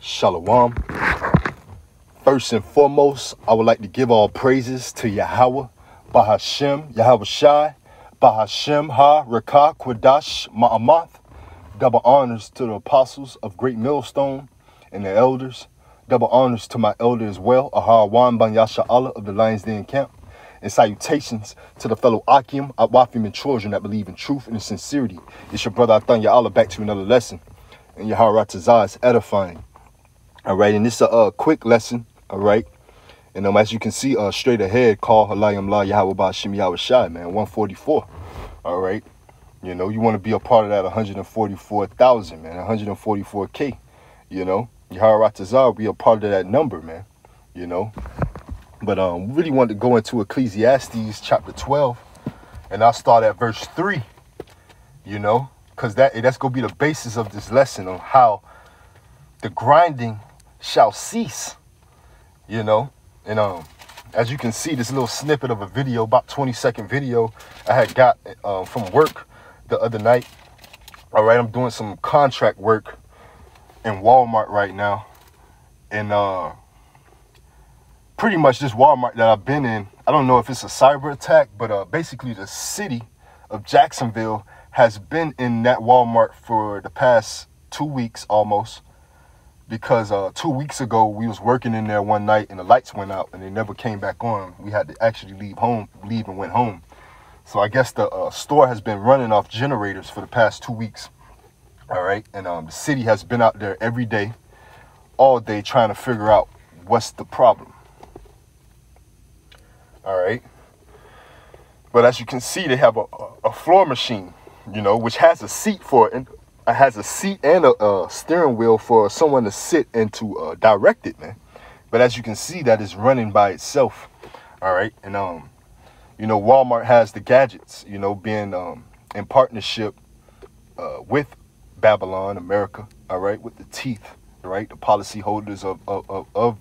Shalom. First and foremost, I would like to give all praises to Yahweh, Bahashem, Yahweh Shai, Bahashem Ha Rakah Kwadash Ma'amath. Double honors to the apostles of Great Millstone and the elders. Double honors to my elder as well, Ahar Ban Yasha Allah of the Lions Den Camp. And salutations to the fellow Akim, Awafim, and children that believe in truth and in sincerity. It's your brother Athanya Allah back to another lesson. And Yahweh Ratazah is edifying. All right, and this is a quick lesson, all right? And as you can see, straight ahead, call Halayim La Yahweh Ba'Shem Yahweh Shai, man, 144, all right? You know, you want to be a part of that 144,000, man, 144K, you know? Yahweh Ratazah be a part of that number, man, you know? But we really want to go into Ecclesiastes chapter 12, and I'll start at verse 3, you know? Because that's going to be the basis of this lesson on how the grinding shall cease, you know. And as you can see, this little snippet of a video, about 20-second video I had got from work the other night. All right, I'm doing some contract work in Walmart right now, and pretty much this Walmart that I've been in, I don't know if it's a cyber attack, but basically the city of Jacksonville has been in that Walmart for the past 2 weeks almost. Because 2 weeks ago, we was working in there one night and the lights went out and they never came back on. We had to actually leave and went home. So I guess the store has been running off generators for the past 2 weeks. All right. And the city has been out there every day, all day, trying to figure out what's the problem. All right. But as you can see, they have a floor machine, you know, which has a seat for it. It has a seat and a steering wheel for someone to sit and to direct it, man. But as you can see, that is running by itself. All right. And, you know, Walmart has the gadgets, you know, being in partnership with Babylon, America. All right. With the teeth, right. The policyholders of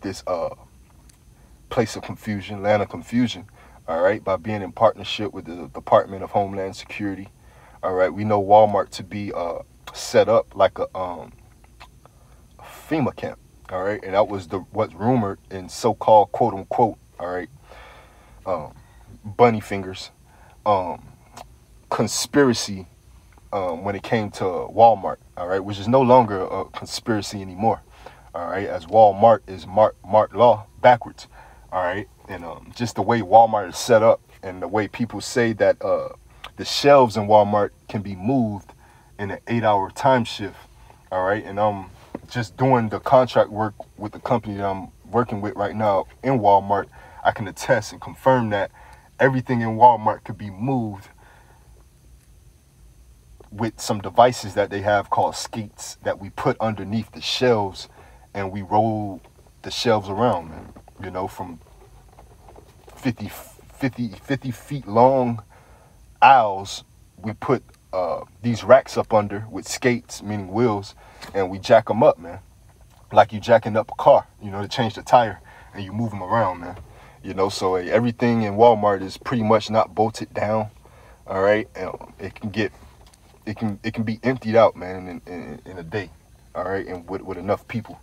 this place of confusion, land of confusion. All right. By being in partnership with the Department of Homeland Security. All right, we know Walmart to be set up like a FEMA camp. All right, and that was what's rumored in so-called quote unquote. All right, bunny fingers, conspiracy when it came to Walmart. All right, which is no longer a conspiracy anymore. All right, as Walmart is Mart law backwards. All right, and just the way Walmart is set up and the way people say that the shelves in Walmart can be moved in an 8-hour time shift. All right. And I'm just doing the contract work with the company that I'm working with right now in Walmart. I can attest and confirm that everything in Walmart could be moved with some devices that they have called skates that we put underneath the shelves and we roll the shelves around, man. You know, from 50 feet long aisles, we put these racks up under with skates, meaning wheels, and we jack them up, man, like you jacking up a car, you know, to change the tire, and you move them around, man. You know, so everything in Walmart is pretty much not bolted down. All right, and it can be emptied out, man, in a day. All right, and with enough people.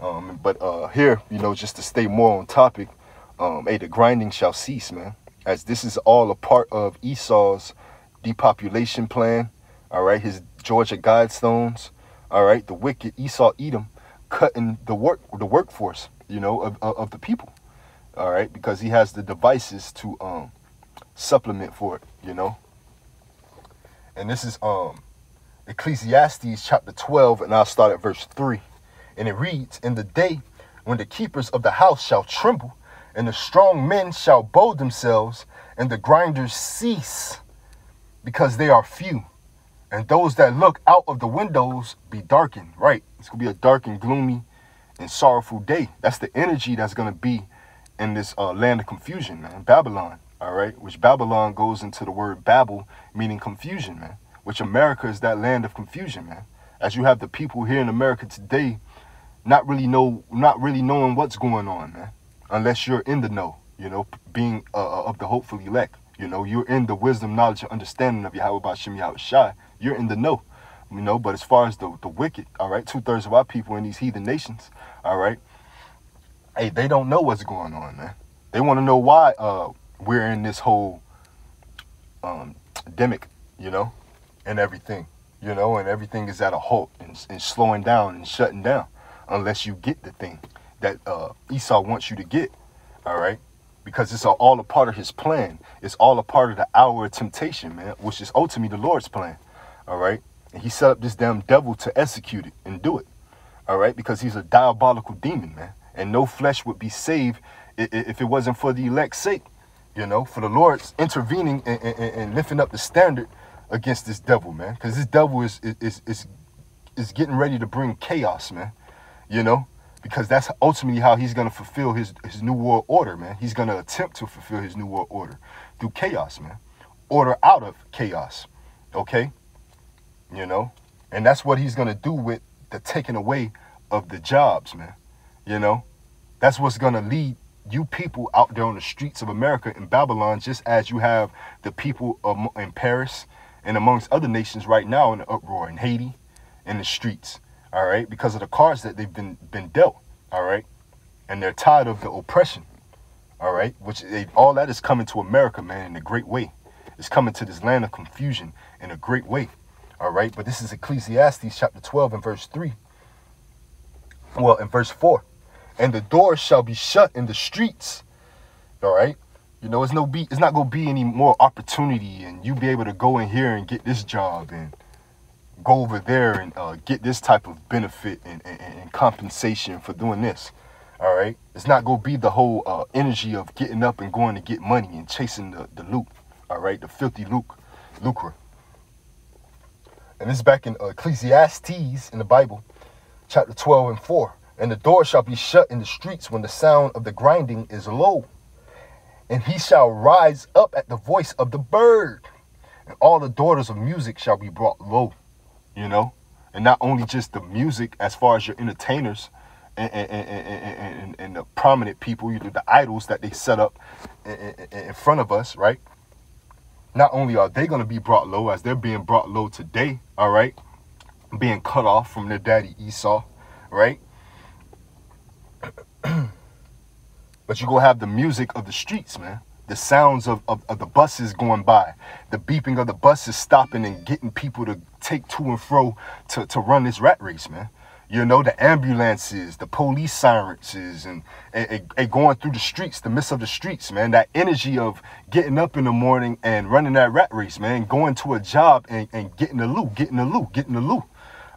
But here, you know, just to stay more on topic, the grinding shall cease, man. As this is all a part of Esau's depopulation plan, all right, his Georgia Guidestones, all right, the wicked Esau Edom cutting the workforce, you know, of the people, all right, because he has the devices to supplement for it, you know. And this is Ecclesiastes chapter 12, and I'll start at verse 3, and it reads, "In the day when the keepers of the house shall tremble, and the strong men shall bow themselves, and the grinders cease, because they are few. And those that look out of the windows be darkened." Right. It's going to be a dark and gloomy and sorrowful day. That's the energy that's going to be in this land of confusion, man. Babylon. All right. Which Babylon goes into the word Babel, meaning confusion, man. Which America is that land of confusion, man. As you have the people here in America today not really knowing what's going on, man. Unless you're in the know, you know, being of the hopeful elect. You know, you're in the wisdom, knowledge, and understanding of Yahweh Ba'Shem Yahweh Shai. You're in the know. you know. But as far as the wicked, all right, 2/3 of our people in these heathen nations, all right, hey, they don't know what's going on, man. They want to know why we're in this whole endemic, you know, and everything, you know, and everything is at a halt and slowing down and shutting down unless you get the thing that Esau wants you to get, all right? Because it's all a part of his plan. It's all a part of the hour of temptation, man, which is ultimately the Lord's plan, all right? And he set up this damn devil to execute it and do it, all right? Because he's a diabolical demon, man. And no flesh would be saved if it wasn't for the elect's sake, you know, for the Lord's intervening and lifting up the standard against this devil, man. Because this devil is getting ready to bring chaos, man, you know, because that's ultimately how he's going to fulfill his new world order, man. He's going to attempt to fulfill his new world order through chaos, man. Order out of chaos, okay? You know, and that's what he's going to do with the taking away of the jobs, man. You know, that's what's going to lead you people out there on the streets of America in Babylon, just as you have the people in Paris and amongst other nations right now in the uproar, in Haiti, in the streets, all right, because of the cards that they've been dealt, all right, and they're tired of the oppression, all right, which all that is coming to America, man, in a great way. It's coming to this land of confusion in a great way, all right, but this is Ecclesiastes chapter 12 and verse 3, well, in verse 4. And the doors shall be shut in the streets. All right. You know, it's not going to be any more opportunity and you be able to go in here and get this job and go over there and get this type of benefit and compensation for doing this. All right. It's not going to be the whole energy of getting up and going to get money and chasing the loot. All right. The filthy lucre. And this is back in Ecclesiastes in the Bible, chapter 12 and 4. And the door shall be shut in the streets when the sound of the grinding is low. And he shall rise up at the voice of the bird. And all the daughters of music shall be brought low, you know. And not only just the music as far as your entertainers and the prominent people, you know, the idols that they set up in front of us, right? Not only are they going to be brought low as they're being brought low today, all right? Being cut off from their daddy Esau, right? But you go have the music of the streets, man. The sounds of the buses going by. The beeping of the buses stopping and getting people to take to and fro to run this rat race, man. You know, the ambulances, the police sirens, and going through the streets, the midst of the streets, man. That energy of getting up in the morning and running that rat race, man. Going to a job and getting the loot.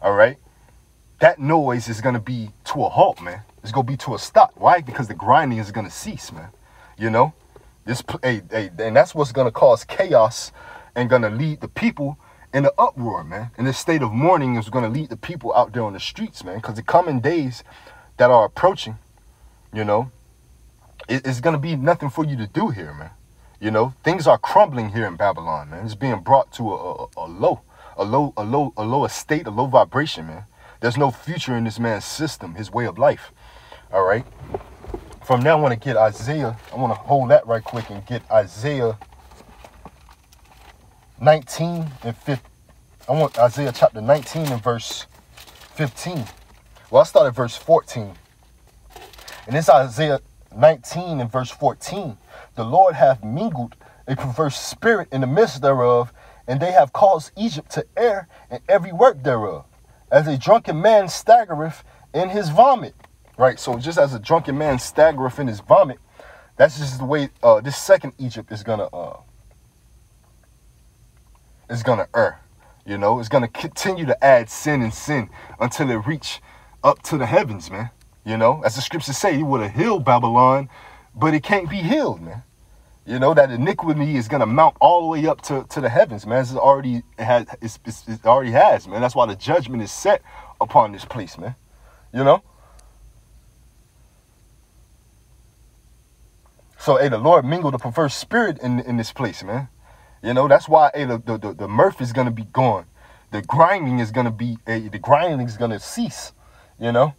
All right? That noise is going to be to a halt, man. It's going to be to a stop. Why? Because the grinding is going to cease, man. You know? And that's what's going to cause chaos and going to lead the people in the uproar, man. And this state of mourning is going to lead the people out there on the streets, man. Because the coming days that are approaching, you know, it's going to be nothing for you to do here, man. You know, things are crumbling here in Babylon, man. It's being brought to a low state, a low vibration, man. There's no future in this man's system, his way of life. All right. From now, I want to get Isaiah. I want to hold that right quick and get Isaiah 19 and 15. I want Isaiah chapter 19 and verse 15. Well, I start at verse 14. And it's Isaiah 19 and verse 14. The Lord hath mingled a perverse spirit in the midst thereof, and they have caused Egypt to err in every work thereof, as a drunken man staggereth in his vomit. Right, so just as a drunken man staggereth in his vomit, that's just the way this second Egypt is gonna err. You know, it's gonna continue to add sin and sin until it reach up to the heavens, man. You know, as the scriptures say, he would have healed Babylon, but it can't be healed, man. You know, that iniquity is gonna mount all the way up to the heavens, man. It already has, man. That's why the judgment is set upon this place, man. You know. So, hey, the Lord mingled a perverse spirit in this place, man. You know, that's why, hey, the mirth is going to be gone. The grinding is going to cease, you know.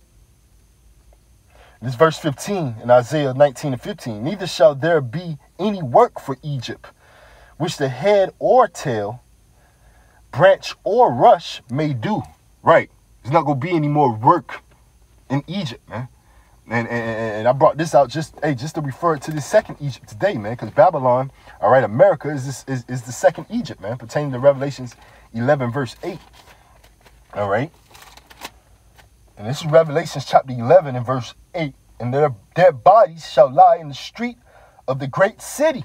This verse 15 in Isaiah 19 and 15. Neither shall there be any work for Egypt, which the head or tail branch or rush may do. Right. There's not going to be any more work in Egypt, man. And I brought this out just to refer to the second Egypt today, man, because Babylon, all right, America is the second Egypt, man, pertaining to Revelations 11, verse 8. All right. And this is Revelations chapter 11 and verse 8. And their dead bodies shall lie in the street of the great city.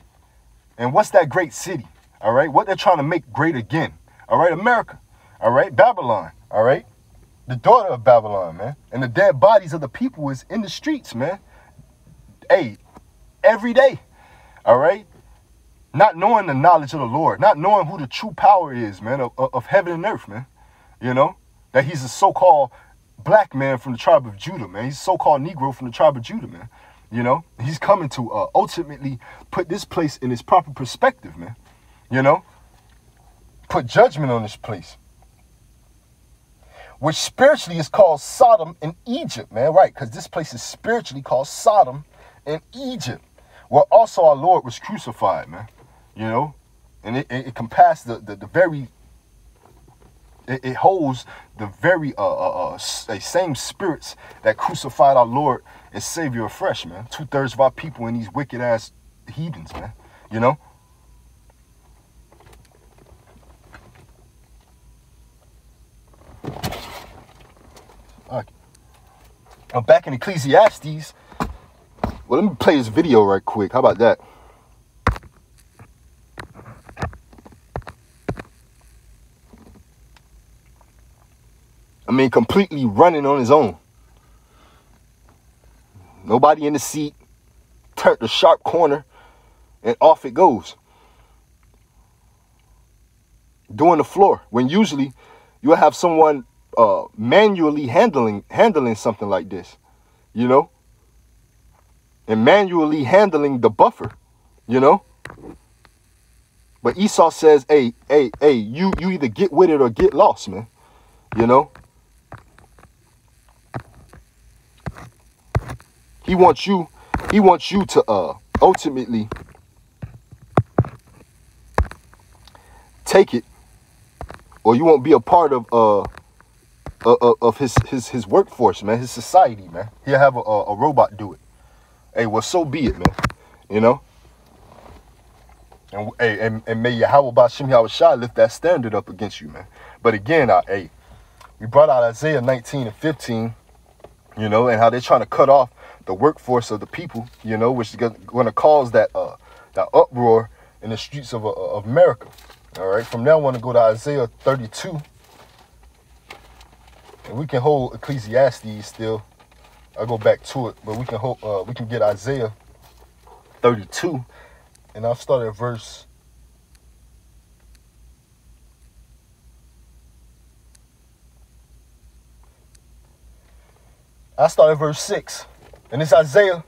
And what's that great city? All right. What they're trying to make great again. All right. America. All right. Babylon. All right. The daughter of Babylon, man. And the dead bodies of the people is in the streets, man. Hey, every day. All right. Not knowing the knowledge of the Lord. Not knowing who the true power is, man, of heaven and earth, man. You know, that he's a so-called black man from the tribe of Judah, man. He's a so-called Negro from the tribe of Judah, man. You know, he's coming to ultimately put this place in its proper perspective, man. You know, put judgment on this place, which spiritually is called Sodom in Egypt, man. Right, because this place is spiritually called Sodom in Egypt, where also our Lord was crucified, man. You know, and it compassed the very... It holds the very same spirits that crucified our Lord and Savior afresh, man. 2/3 of our people in these wicked ass heathens, man. You know. Okay. I'm back in Ecclesiastes. Well, let me play this video right quick. How about that? I mean, completely running on his own. Nobody in the seat. Turned the sharp corner, and off it goes. Doing the floor, when usually you'll have someone manually handling something like this, you know, and manually handling the buffer, you know. But Esau says, hey, you either get with it or get lost, man, you know. He wants you to ultimately take it, or you won't be a part of his workforce, man, his society, man. He'll have a robot do it. Hey, well, so be it, man. You know. And may Yahweh Ba'Shem Yahushua lift that standard up against you, man. But again, we brought out Isaiah 19 and 15, you know, and how they're trying to cut off the workforce of the people, you know, which is going to cause that uproar in the streets of America. All right. From now, I want to go to Isaiah 32, and we can hold Ecclesiastes still. I'll go back to it, but we can hold. We can get Isaiah 32, and I'll start at verse. I start at verse 6. And it's Isaiah.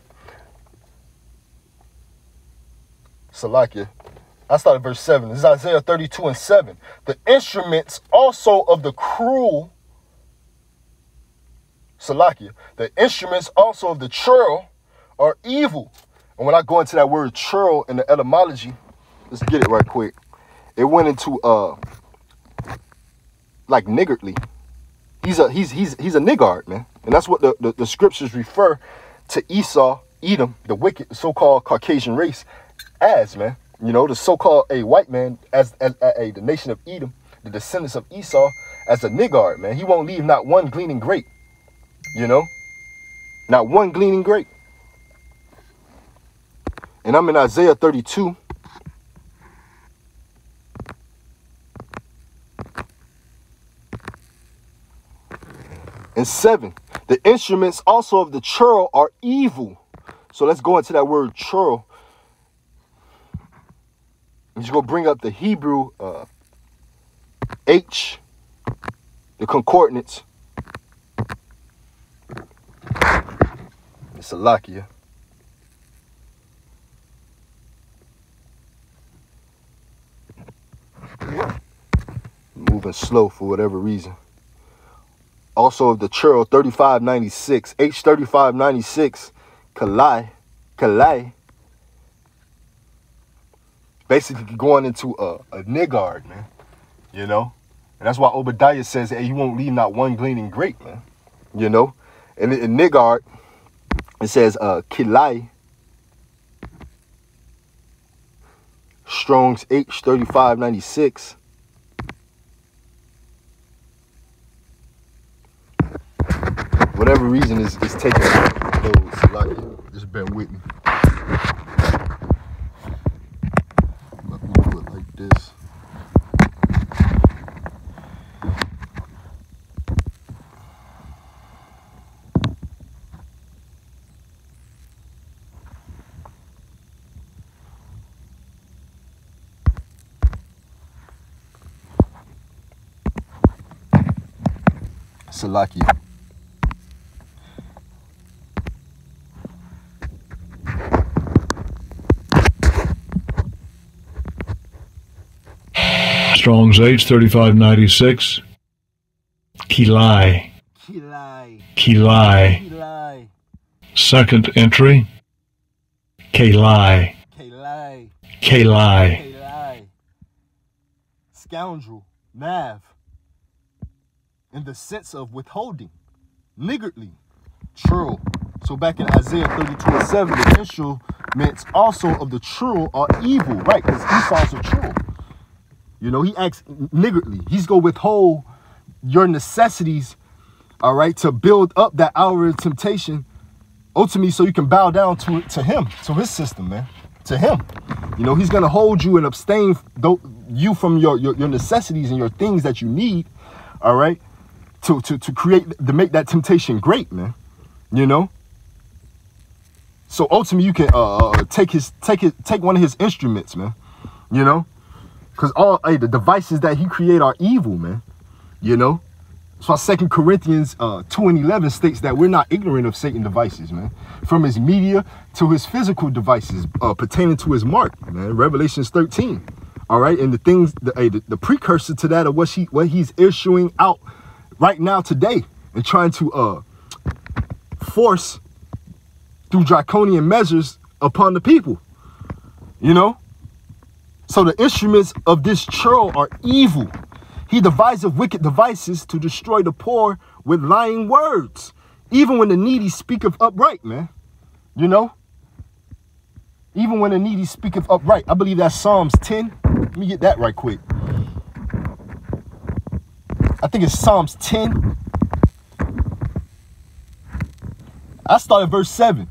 Salakia. I started verse 7. This is Isaiah 32 and 7. The instruments also of the cruel. Salakia. The instruments also of the churl are evil. And when I go into that word churl in the etymology, let's get it right quick. It went into like niggardly. He's a niggard, man. And that's what the scriptures refer to Esau, Edom, the wicked, so-called Caucasian race, as, man. You know, the so-called white man, as the nation of Edom, the descendants of Esau, as a niggard, man. He won't leave not one gleaning grape. You know, not one gleaning grape. And I'm in Isaiah 32. And 7. The instruments also of the churl are evil. So let's go into that word churl. I'm just going to bring up the Hebrew H, the concordance. It's Salakia. Moving slow for whatever reason. Also of the churl 3596, H3596, Kalai. Basically going into a niggard, man. You know, And that's why Obadiah says, hey, you won't leave not one gleaning grape, man. You know? And in Nigard, it says, Kilai, Strong's H3596. Whatever reason is taking those, like, just bear with me. Let me do it like this. Salaki. Strong's H3596. Kilai. Kilai. Kilai. Kilai. Second entry. Kalai. Kalai. Kalai. Kalai. Scoundrel. Nav. In the sense of withholding. Niggardly. True. So back in Isaiah 32:7, the instruments also of the true are evil. Right, because Esau's a true. You know, he acts niggardly. He's going to withhold your necessities, all right, to build up that hour of temptation, ultimately, so you can bow down to him, to his system, man, to him. You know, he's going to hold you and abstain you from your necessities and your things that you need, all right, to make that temptation great, man, you know. So ultimately, you can take one of his instruments, man, you know. Because the devices that he create are evil, man. You know? That's why 2 Corinthians 2:11 states that we're not ignorant of Satan's devices, man. From his media to his physical devices pertaining to his mark, man. Revelations 13. All right? And the things, the precursor to that of what he's issuing out right now today and trying to force through draconian measures upon the people. You know? So the instruments of this churl are evil. He deviseth wicked devices to destroy the poor with lying words. Even when the needy speaketh upright, man. You know? Even when the needy speaketh upright. I believe that's Psalms 10. Let me get that right quick. I think it's Psalms 10. I start at verse 7.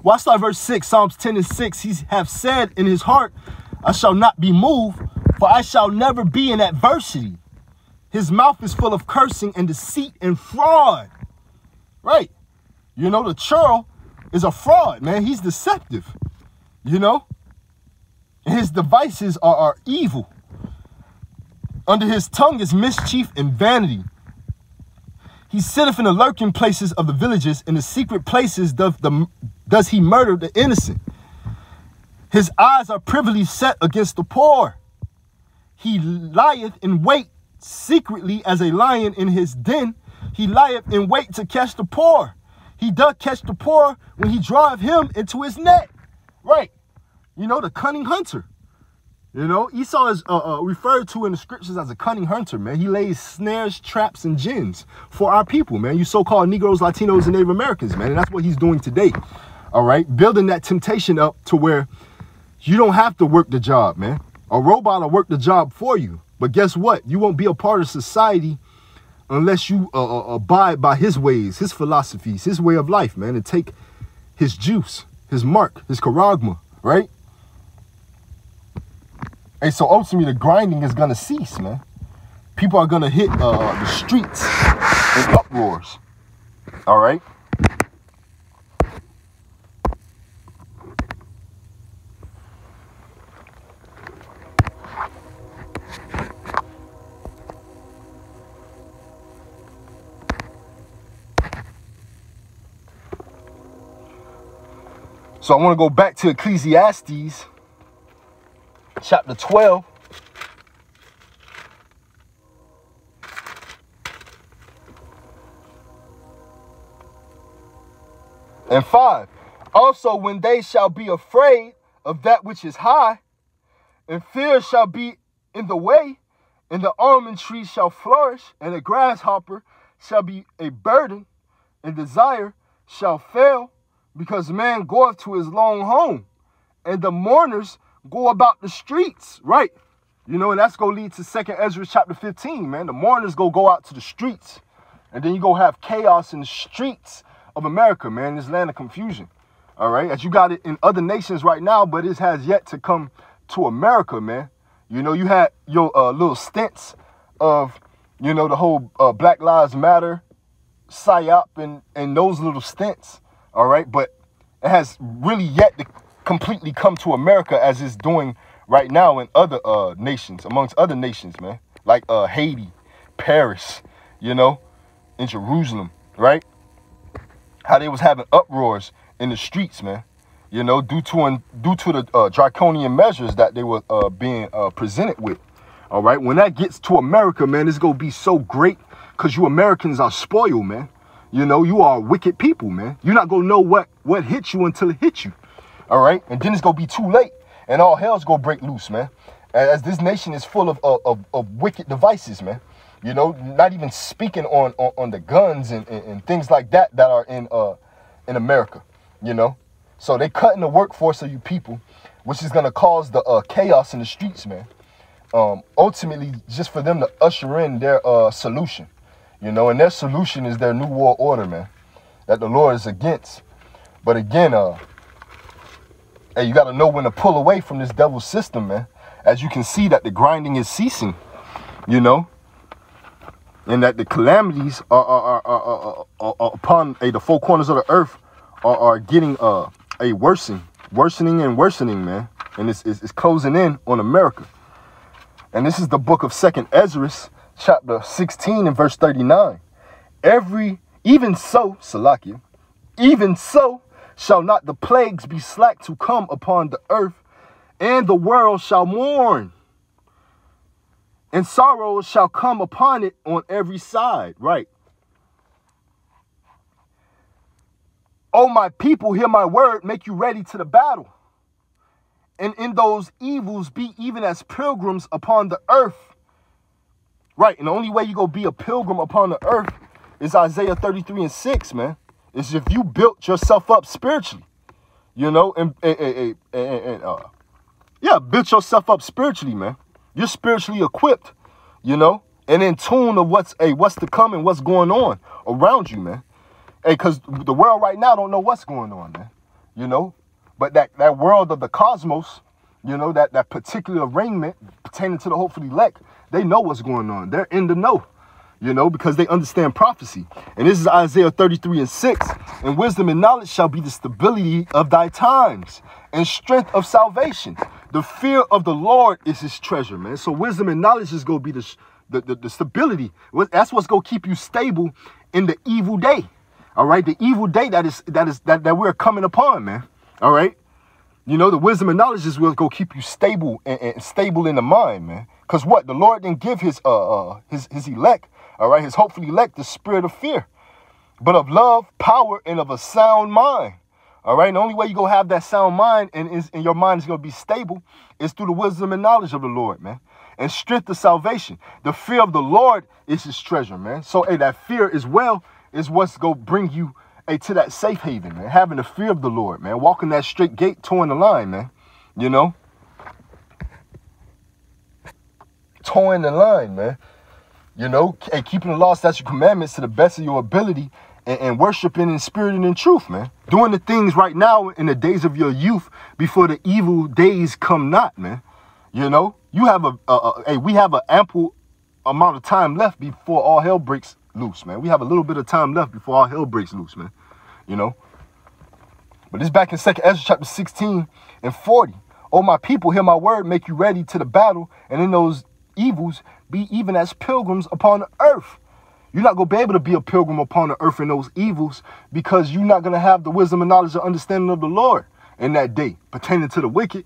Well, I start verse 6, Psalms 10:6. He have said in his heart, I shall not be moved, for I shall never be in adversity. His mouth is full of cursing and deceit and fraud. Right. You know, the churl is a fraud, man. He's deceptive, you know. And his devices are evil. Under his tongue is mischief and vanity. He sitteth in the lurking places of the villages. In the secret places does he murder the innocent. His eyes are privily set against the poor. He lieth in wait secretly as a lion in his den. He lieth in wait to catch the poor. He doth catch the poor when he draweth him into his net. Right. You know, the cunning hunter. You know, Esau is referred to in the scriptures as a cunning hunter, man. He lays snares, traps, and gins for our people, man. You so-called Negroes, Latinos, and Native Americans, man. And that's what he's doing today, all right? Building that temptation up to where you don't have to work the job, man. A robot will work the job for you. But guess what? You won't be a part of society unless you abide by his ways, his philosophies, his way of life, man, and take his juice, his mark, his charagma, right? And so ultimately the grinding is going to cease, man. People are going to hit the streets in uproars. All right. So I want to go back to Ecclesiastes chapter 12. And 5. Also, when they shall be afraid of that which is high, and fear shall be in the way, And the almond tree shall flourish, and the grasshopper shall be a burden, and desire shall fail, because man goeth to his long home, and the mourners go about the streets. Right. You know, and that's going to lead to 2nd Ezra chapter 15, man. The mourners go out to the streets. And then you go have chaos in the streets of America, man, this land of confusion. All right, as you got it in other nations right now, but it has yet to come to America, man. You know, you had your little stints of, you know, the whole Black Lives Matter, PSYOP, and those little stints. All right, but it has really yet to completely come to America as it's doing right now in other nations, amongst other nations, man, like Haiti, Paris, you know, in Jerusalem, right? How they was having uproars in the streets, man, you know, due to the draconian measures that they were being presented with. All right, when that gets to America, man, it's gonna be so great because you Americans are spoiled, man. You know, you are wicked people, man. You're not gonna know what hit you until it hits you. All right, and then it's gonna be too late, and all hell's gonna break loose, man. As this nation is full of wicked devices, man. You know, not even speaking on the guns and things like that are in America, you know. So they cutting the workforce of you people, which is going to cause the chaos in the streets, man. Ultimately, just for them to usher in their solution, you know. And their solution is their new world order, man, that the Lord is against. But again, hey, you got to know when to pull away from this devil's system, man. As you can see that the grinding is ceasing, you know. And that the calamities are upon the four corners of the earth are getting worsening, man. And it's closing in on America. And this is the book of 2nd Ezra, chapter 16 and verse 39. Even so shall not the plagues be slack to come upon the earth, and the world shall mourn. And sorrow shall come upon it on every side. Right. O my people, hear my word, make you ready to the battle. And in those evils be even as pilgrims upon the earth. Right. And the only way you go be a pilgrim upon the earth is Isaiah 33 and 6, man. Is if you built yourself up spiritually. You know, built yourself up spiritually, man. You're spiritually equipped, you know, and in tune of what's to come and what's going on around you, man. Hey, because the world right now don't know what's going on, man, you know. But that world of the cosmos, you know, that particular arraignment pertaining to the hopefully elect, they know what's going on. They're in the know, you know, because they understand prophecy. And this is Isaiah 33 and 6. And wisdom and knowledge shall be the stability of thy times and strength of salvation. The fear of the Lord is his treasure, man. So wisdom and knowledge is going to be the stability. That's what's going to keep you stable in the evil day. All right. The evil day that we're coming upon, man. All right. You know, the wisdom and knowledge is what's going to keep you stable and stable in the mind, man. Because what? The Lord didn't give his elect, all right, his hopefully elect, the spirit of fear, but of love, power, and of a sound mind. All right. And the only way you're going to have that sound mind and your mind is going to be stable is through the wisdom and knowledge of the Lord, man. And strength of salvation. The fear of the Lord is his treasure, man. So, hey, that fear as well is what's going to bring you to that safe haven, man. Having the fear of the Lord, man. Walking that straight gate, towing the line, man. You know? Towing the line, man. You know? Hey, keeping the law, statutes, commandments to the best of your ability. And worshiping in spirit and in truth, man. Doing the things right now in the days of your youth before the evil days come not, man. You know, you have we have an ample amount of time left before all hell breaks loose, man. We have a little bit of time left before all hell breaks loose, man. You know. But it's back in 2nd Ezra chapter 16 and 40. Oh, my people, hear my word, make you ready to the battle. And in those evils, be even as pilgrims upon the earth. You're not going to be able to be a pilgrim upon the earth in those evils because you're not going to have the wisdom and knowledge and understanding of the Lord in that day pertaining to the wicked.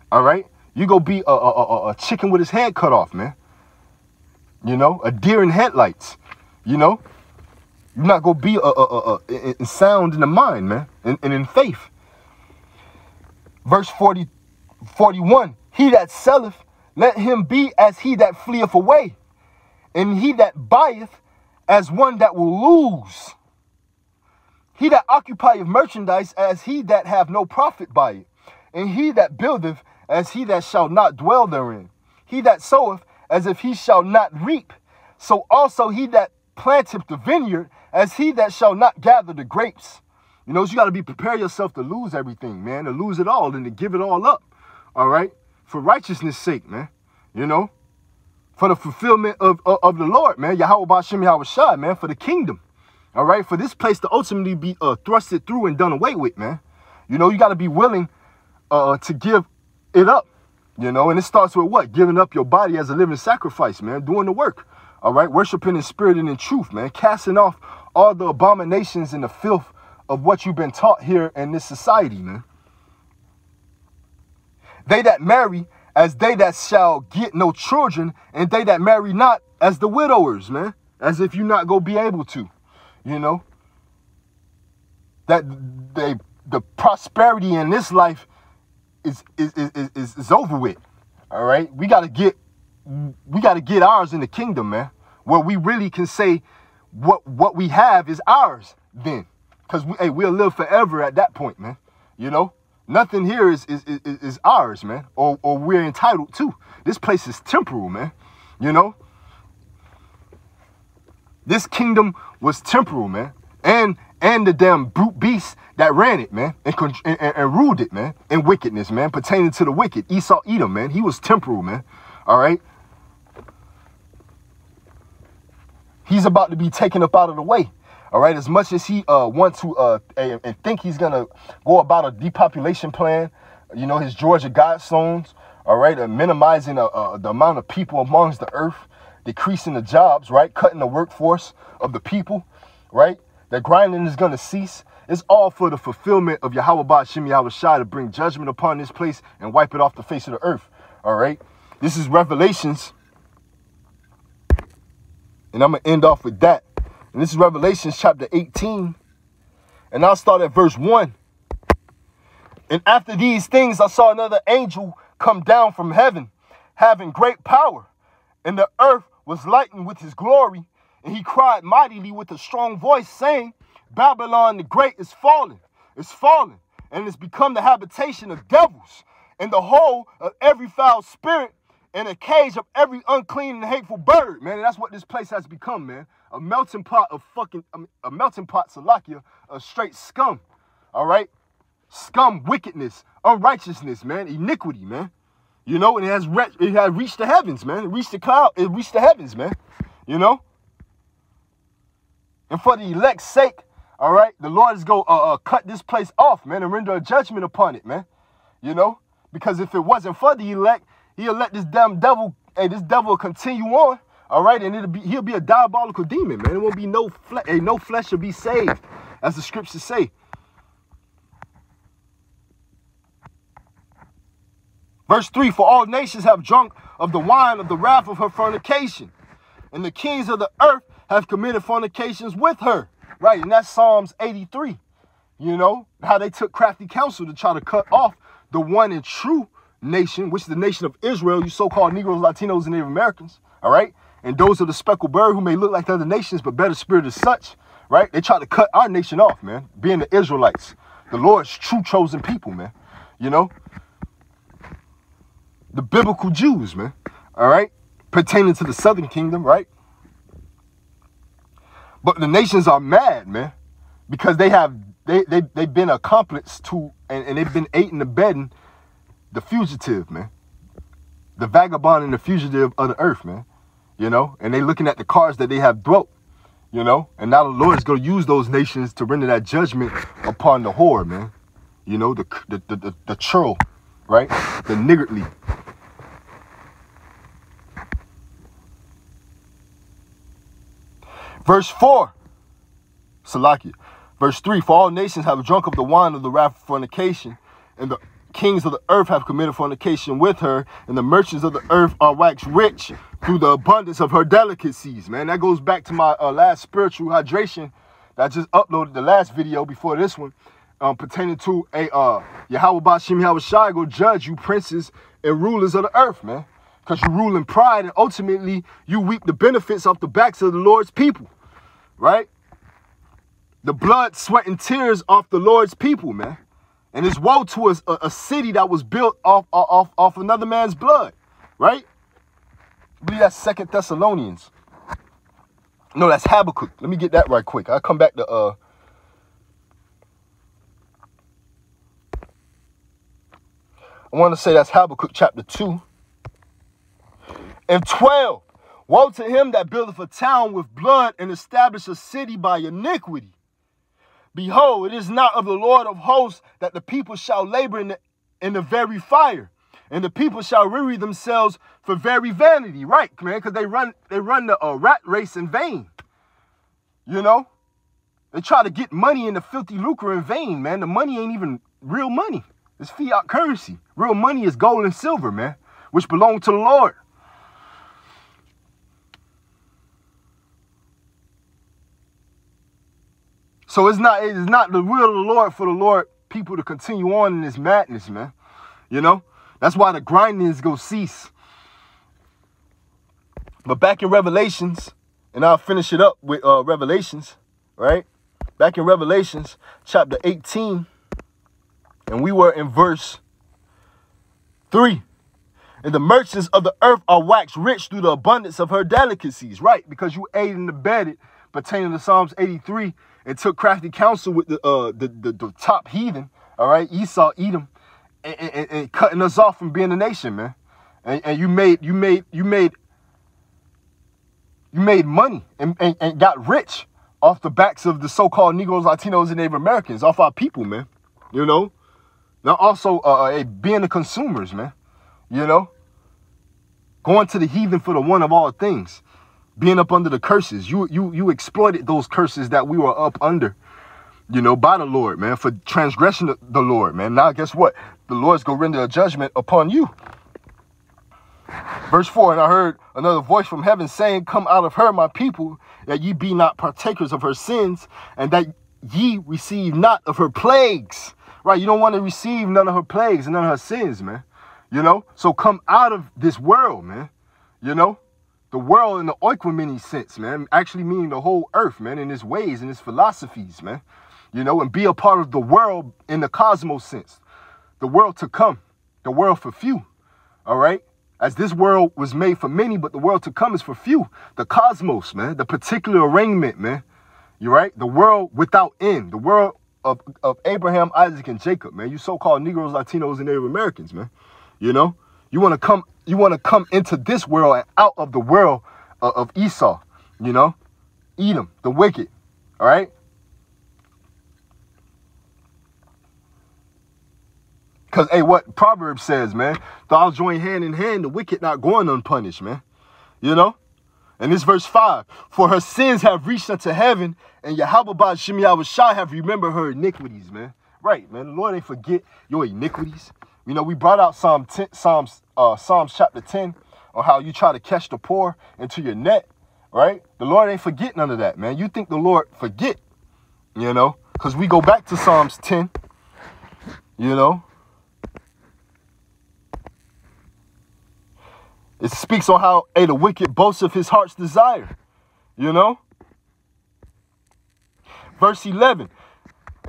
All right. You're going to be a chicken with his head cut off, man. You know, a deer in headlights. You know, you're not going to be sound in the mind, man, and in faith. Verse 41, he that selleth let him be as he that fleeth away, and he that buyeth as one that will lose. He that occupieth merchandise as he that have no profit by it, and he that buildeth as he that shall not dwell therein. He that soweth as if he shall not reap, so also he that planteth the vineyard as he that shall not gather the grapes. You know, so you got to be prepare yourself to lose everything, man, to lose it all and to give it all up, all right, for righteousness' sake, man, you know, for the fulfillment of the Lord, man, Yahweh Ba'Shem Yahweh Shai, man, for the kingdom, all right, for this place to ultimately be thrusted through and done away with, man. You know, you got to be willing to give it up, you know, and it starts with what? Giving up your body as a living sacrifice, man, doing the work, all right, worshiping in spirit and in truth, man, casting off all the abominations and the filth of what you've been taught here in this society, man. They that marry as they that shall get no children, and they that marry not as the widowers, man, as if you not go be able to, you know, that the prosperity in this life is over with. All right, we gotta get ours in the kingdom, man, where we really can say what we have is ours then. Because we'll live forever at that point, man. You know, nothing here is ours, man, or we're entitled to. This place is temporal, man. You know, this kingdom was temporal, man, and the damn brute beast that ran it, man, and ruled it, man, in wickedness, man, pertaining to the wicked. Esau, Edom, man, he was temporal, man. All right, he's about to be taken up out of the way. All right, as much as he wants to and think he's going to go about a depopulation plan, you know, his Georgia Guidestones, all right, minimizing the amount of people amongst the earth, decreasing the jobs, right, cutting the workforce of the people, right, that grinding is going to cease. It's all for the fulfillment of Yahweh Ba'Shem Yahweh Shai to bring judgment upon this place and wipe it off the face of the earth, all right? This is Revelations, and I'm going to end off with that. And this is Revelation chapter 18. And I'll start at verse 1. And after these things, I saw another angel come down from heaven, having great power. And the earth was lightened with his glory. And he cried mightily with a strong voice, saying, Babylon the Great is fallen, and it's become the habitation of devils, and the hole of every foul spirit, and a cage of every unclean and hateful bird, man. And that's what this place has become, man. A melting pot of a melting pot, Salakia, of straight scum, all right? Scum, wickedness, unrighteousness, man, iniquity, man. You know, and it has reached the heavens, man. It reached the cloud, it reached the heavens, man. You know? And for the elect's sake, all right, the Lord is going to cut this place off, man, and render a judgment upon it, man. You know? Because if it wasn't for the elect, he'll let this damn devil, this devil continue on, all right, and he'll be a diabolical demon, man. It won't be no flesh will be saved, as the scriptures say. Verse 3, for all nations have drunk of the wine of the wrath of her fornication, and the kings of the earth have committed fornications with her. Right, and that's Psalms 83. You know, how they took crafty counsel to try to cut off the one and true nation, which is the nation of Israel, you so-called Negroes, Latinos, and Native Americans, all right? And those are the speckled bird who may look like the other nations, but better spirited as such, right? They try to cut our nation off, man, being the Israelites, the Lord's true chosen people, man, you know? The biblical Jews, man, all right? Pertaining to the southern kingdom, right? But the nations are mad, man, because they've been accomplices to, and they've been aiding and abetting the fugitive, man, the vagabond and the fugitive of the earth, man, you know, and they looking at the cards that they have dwelt, you know, and now the Lord is going to use those nations to render that judgment upon the whore, man, you know, the churl, right, the niggardly. Verse 4, Salakia. Verse 3, for all nations have drunk of the wine of the wrath of fornication, and the kings of the earth have committed fornication with her, and the merchants of the earth are waxed rich through the abundance of her delicacies, man. That goes back to my last spiritual hydration that I just uploaded, the last video before this one, pertaining to Yahweh Ba'Shem Yahweh Shai go judge you princes and rulers of the earth, man. because you rule in pride, and ultimately you reap the benefits off the backs of the Lord's people, right? The blood, sweat, and tears off the Lord's people, man. And it's woe to a city that was built off another man's blood, right? I believe that's 2 Thessalonians. No, that's Habakkuk. Let me get that right quick. I'll come back to I want to say that's Habakkuk chapter 2 and 12. Woe to him that buildeth a town with blood and establish a city by iniquity. Behold, it is not of the Lord of hosts that the people shall labor in the very fire, and the people shall weary themselves for very vanity. Right, man, because they run the rat race in vain. You know, they try to get money in the filthy lucre in vain, man. The money ain't even real money. It's fiat currency. Real money is gold and silver, man, which belong to the Lord. So it's not the will of the Lord for the Lord people to continue on in this madness, man. You know, that's why the grinding is gonna cease. But back in Revelations, and I'll finish it up with Revelations, right? Back in Revelations chapter 18, and we were in verse 3. And the merchants of the earth are waxed rich through the abundance of her delicacies, right? Because you ate and abetted pertaining to Psalms 83 and took crafty counsel with the top heathen, all right, Esau, Edom, and cutting us off from being a nation, man. And you made money and got rich off the backs of the so-called Negroes, Latinos, and Native Americans, off our people, man. You know, now also being the consumers, man. You know, going to the heathen for the one of all things, being up under the curses. You exploited those curses that we were up under, you know, by the Lord, man, for transgression of the Lord, man. Now, guess what? The Lord's going to render a judgment upon you. Verse 4, and I heard another voice from heaven saying, come out of her, my people, that ye be not partakers of her sins, and that ye receive not of her plagues. Right? You don't want to receive none of her plagues and none of her sins, man. You know? So come out of this world, man. You know? The world in the oikumene sense, man. Actually meaning the whole earth, man, in its ways and its philosophies, man. You know? And be a part of the world in the cosmos sense. The world to come. The world for few. All right? As this world was made for many, but the world to come is for few. The cosmos, man. The particular arrangement, man. You're right? The world without end. The world of Abraham, Isaac, and Jacob, man. You so-called Negroes, Latinos, and Native Americans, man. You know? You want to come into this world and out of the world of Esau, you know? Edom, the wicked. All right? Because, hey, what Proverbs says, man, thou join hand in hand, the wicked not going unpunished, man. You know? And this verse 5, for her sins have reached unto heaven, and Yahweh Shem Yahushua have remembered her iniquities, man. Right, man. The Lord ain't forget your iniquities. You know, we brought out Psalms chapter 10 on how you try to catch the poor into your net, right? The Lord ain't forget none of that, man. You think the Lord forget, you know? Because we go back to Psalms 10, you know? It speaks on how, the wicked boasts of his heart's desire, you know? Verse 11,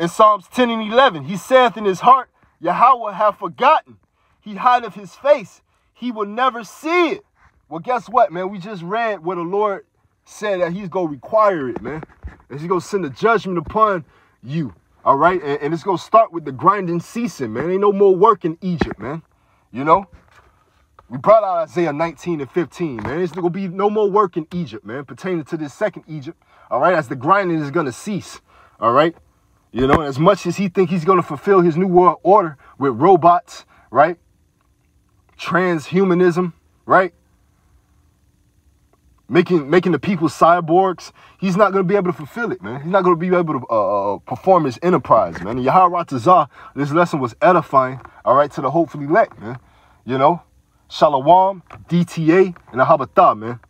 in Psalms 10 and 11, he saith in his heart, Yahweh have forgotten. He hideth his face. He will never see it. Well, guess what, man? We just read where the Lord said that he's going to require it, man. And he's going to send a judgment upon you, all right? And it's going to start with the grinding ceasing, man. Ain't no more work in Egypt, man, you know? We brought out Isaiah 19 and 15, man. There's going to be no more work in Egypt, man, pertaining to this second Egypt, all right, as the grinding is going to cease, all right? You know, as much as he think he's going to fulfill his new world order with robots, right? Transhumanism, right? Making the people cyborgs, he's not going to be able to fulfill it, man. He's not going to be able to perform his enterprise, man. Yahweh Ratazah, this lesson was edifying, all right, to the hopefully elect, man. You know? Shalom, DTA, and Ahabatah, man.